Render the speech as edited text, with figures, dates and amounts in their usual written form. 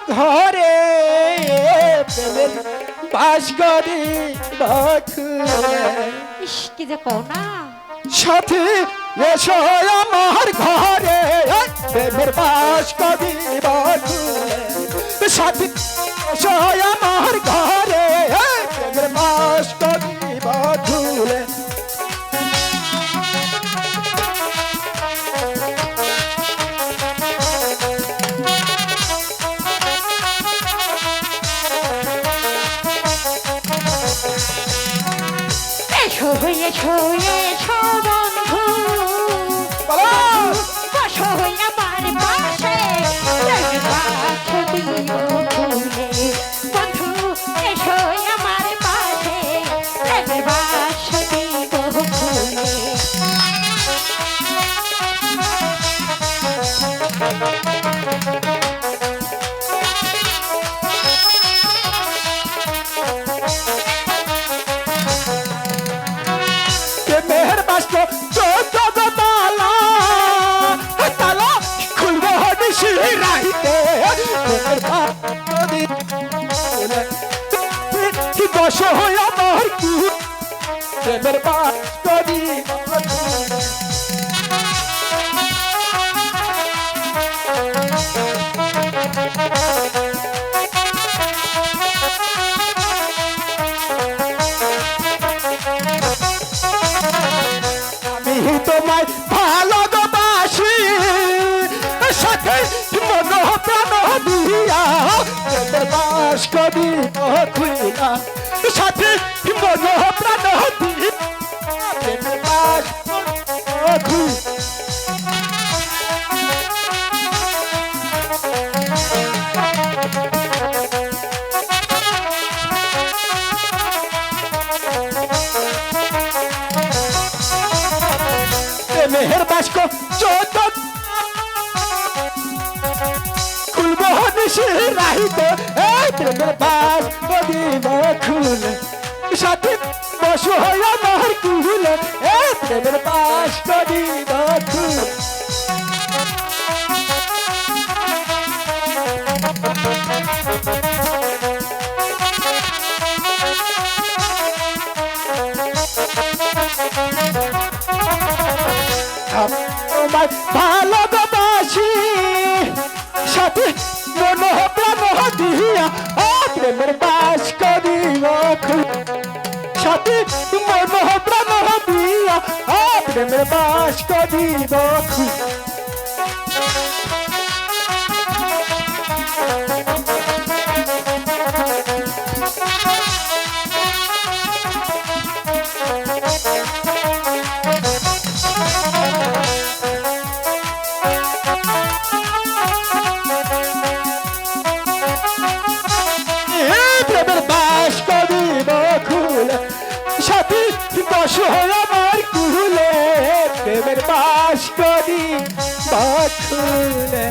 ঘরে প্রেমের বাস করি বকুলে ইস কি যে কও না সাথী এসো আমার ঘরে প্রেমের বাস করি বকুলে সাথী এসো আমার ঘরে প্রেমের বাস করি বকুলে এসো এসো এসো বন্ধু বসো আমার পাশে রাখো দিও ভুলে বন্ধু এসো আমার পাশে বাসো দিও ভুলে মেহের বাসলো চোদ্দ তালা তালা খুলবো নিশি রাইতে বসো আমার প্রেমের বাস করি তোমায় ভালোবাসি সাথে মন প্রাণ দিয়া বাস করি খুইলা সাথে মন প্রাণ দিয়া বাস খুই মেহের বাস্ক চোদ্দ খুলবো নিশি রাহিতে প্রেমের বাস করিব খুলে সাথে বসো আমার কুলে প্রেমের বাস করিব খুলে তোমায় ভালোবাসি সাথে মন প্রাণ দিয়া প্রেমের বাস করিব সাথে মন প্রাণ দিয়া প্রেমের বাস করিব সাথী বসো আমার কুলে প্রেমের বাস করি বাস খুলে